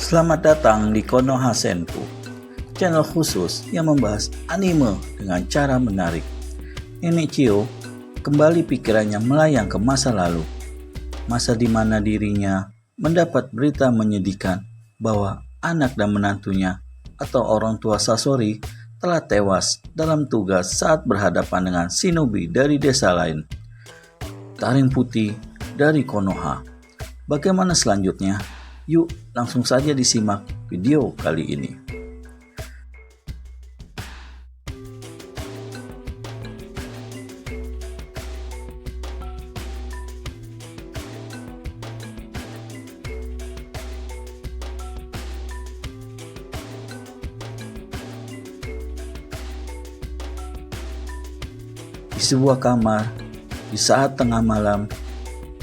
Selamat datang di Konoha Senpu, channel khusus yang membahas anime dengan cara menarik. Nenek Chio kembali pikirannya melayang ke masa lalu, masa di mana dirinya mendapat berita menyedihkan bahwa anak dan menantunya atau orang tua Sasori telah tewas dalam tugas saat berhadapan dengan shinobi dari desa lain. Taring putih dari Konoha. Bagaimana selanjutnya? Yuk langsung saja disimak video kali ini. Di sebuah kamar, di saat tengah malam,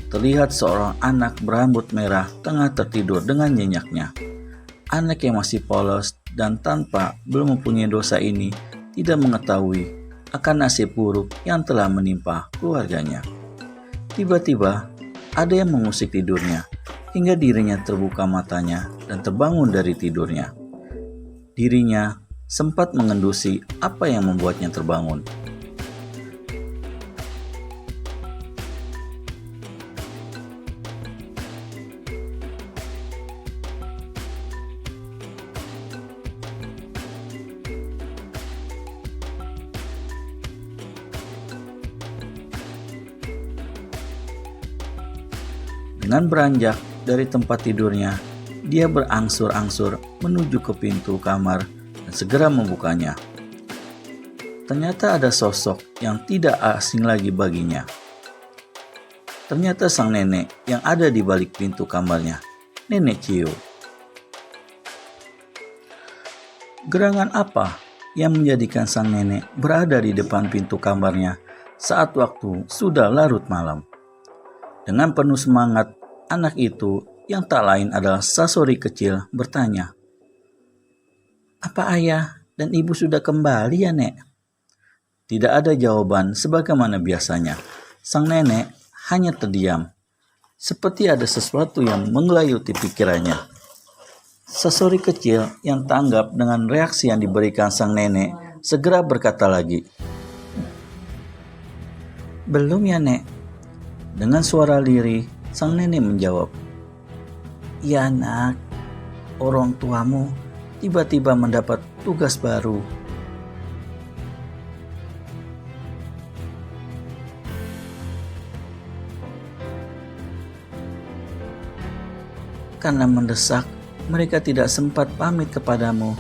terlihat seorang anak berambut merah tengah tertidur dengan nyenyaknya. Anak yang masih polos dan tanpa belum mempunyai dosa ini tidak mengetahui akan nasib buruk yang telah menimpa keluarganya. Tiba-tiba ada yang mengusik tidurnya hingga dirinya terbuka matanya dan terbangun dari tidurnya. Dirinya sempat mengendusi apa yang membuatnya terbangun. Dengan beranjak dari tempat tidurnya, dia berangsur-angsur menuju ke pintu kamar dan segera membukanya. Ternyata ada sosok yang tidak asing lagi baginya. Ternyata sang nenek yang ada di balik pintu kamarnya, Nenek Chio. Gerangan apa yang menjadikan sang nenek berada di depan pintu kamarnya saat waktu sudah larut malam? Dengan penuh semangat, anak itu yang tak lain adalah Sasori kecil bertanya, "Apa ayah dan ibu sudah kembali ya, Nek?" Tidak ada jawaban sebagaimana biasanya. Sang nenek hanya terdiam, seperti ada sesuatu yang menggelayuti pikirannya. Sasori kecil yang tanggap dengan reaksi yang diberikan sang nenek segera berkata lagi, "Belum ya, Nek?" Dengan suara lirih, sang nenek menjawab, "Ya nak, orang tuamu tiba-tiba mendapat tugas baru." Karena mendesak, mereka tidak sempat pamit kepadamu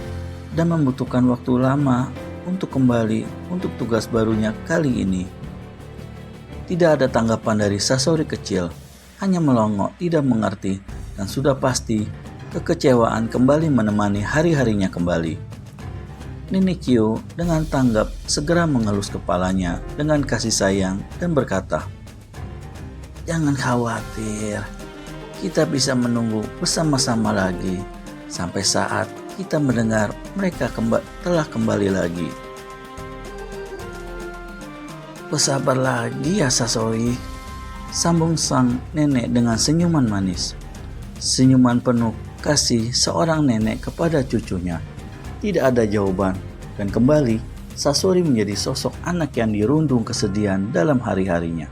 dan membutuhkan waktu lama untuk kembali untuk tugas barunya kali ini. Tidak ada tanggapan dari Sasori kecil, hanya melongo tidak mengerti dan sudah pasti kekecewaan kembali menemani hari-harinya kembali. Nenek Chio dengan tanggap segera mengelus kepalanya dengan kasih sayang dan berkata, "Jangan khawatir, kita bisa menunggu bersama-sama lagi sampai saat kita mendengar mereka telah kembali lagi." "Bersabar lagi ya Sasori," sambung sang nenek dengan senyuman manis. Senyuman penuh kasih seorang nenek kepada cucunya. Tidak ada jawaban dan kembali Sasori menjadi sosok anak yang dirundung kesedihan dalam hari-harinya.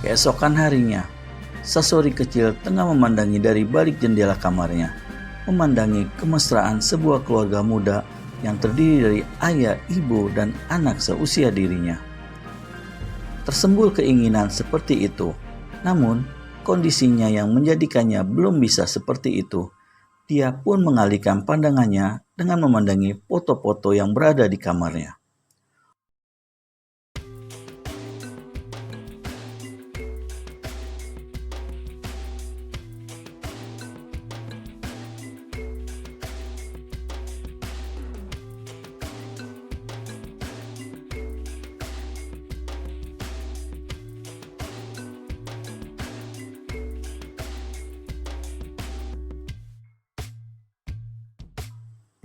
Keesokan harinya, Sasori kecil tengah memandangi dari balik jendela kamarnya, memandangi kemesraan sebuah keluarga muda yang terdiri dari ayah, ibu, dan anak seusia dirinya. Tersembul keinginan seperti itu, namun kondisinya yang menjadikannya belum bisa seperti itu. Dia pun mengalihkan pandangannya dengan memandangi foto-foto yang berada di kamarnya.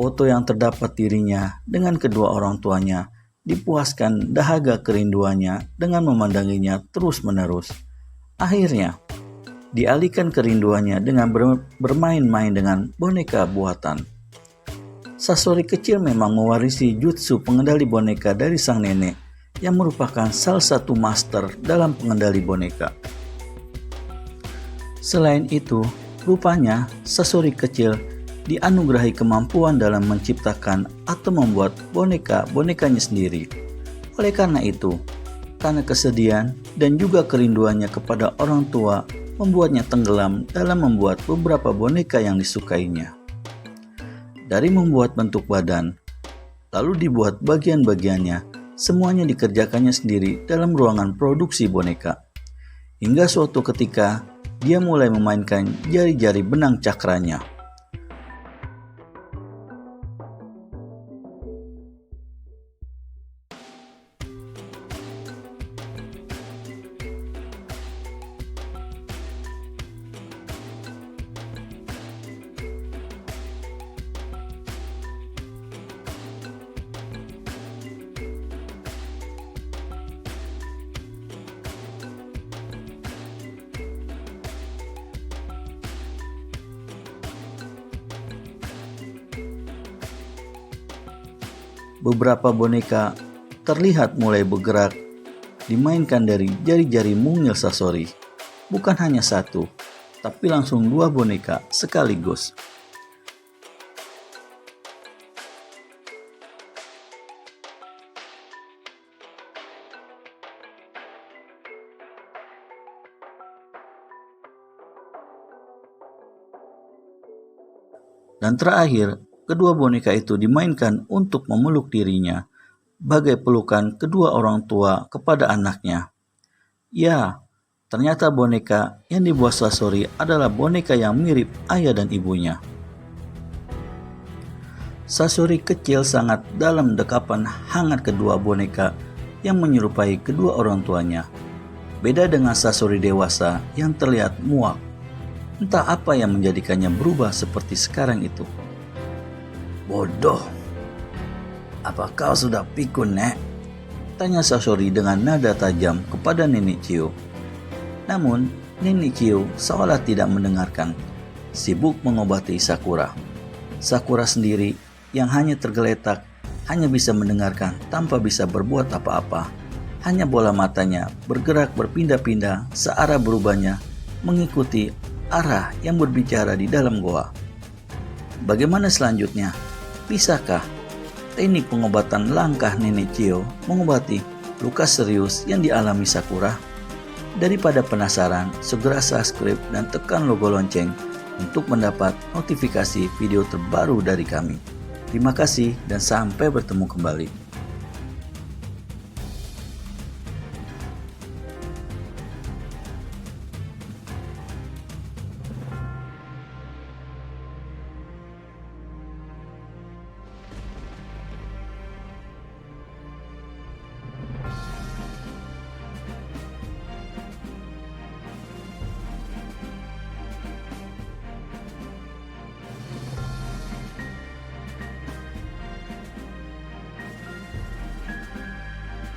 Foto yang terdapat dirinya dengan kedua orang tuanya dipuaskan dahaga kerinduannya dengan memandanginya terus-menerus. Akhirnya, dialihkan kerinduannya dengan bermain-main dengan boneka buatan. Sasori kecil memang mewarisi jutsu pengendali boneka dari sang nenek yang merupakan salah satu master dalam pengendali boneka. Selain itu, rupanya Sasori kecil dianugerahi kemampuan dalam menciptakan atau membuat boneka-bonekanya sendiri. Oleh karena itu, karena kesedihan dan juga kerinduannya kepada orang tua membuatnya tenggelam dalam membuat beberapa boneka yang disukainya. Dari membuat bentuk badan, lalu dibuat bagian-bagiannya, semuanya dikerjakannya sendiri dalam ruangan produksi boneka. Hingga suatu ketika, dia mulai memainkan jari-jari benang cakranya. Beberapa boneka terlihat mulai bergerak, dimainkan dari jari-jari mungil Sasori. Bukan hanya satu, tapi langsung 2 boneka sekaligus. Dan terakhir, kedua boneka itu dimainkan untuk memeluk dirinya, bagai pelukan kedua orang tua kepada anaknya. Ya, ternyata boneka yang dibuat Sasori adalah boneka yang mirip ayah dan ibunya. Sasori kecil sangat dalam dekapan hangat kedua boneka yang menyerupai kedua orang tuanya. Beda dengan Sasori dewasa yang terlihat muak. Entah apa yang menjadikannya berubah seperti sekarang itu. Bodoh, apa kau sudah pikun, Nek? Tanya Sasori dengan nada tajam kepada Nenek Chiyo. Namun, Nenek Chiyo seolah tidak mendengarkan, sibuk mengobati Sakura. Sakura sendiri yang hanya tergeletak, hanya bisa mendengarkan tanpa bisa berbuat apa-apa. Hanya bola matanya bergerak berpindah-pindah searah berubahnya mengikuti arah yang berbicara di dalam goa. Bagaimana selanjutnya? Bisakah teknik pengobatan langkah Nenek Chiyo mengobati luka serius yang dialami Sakura? Daripada penasaran, segera subscribe dan tekan logo lonceng untuk mendapat notifikasi video terbaru dari kami. Terima kasih dan sampai bertemu kembali.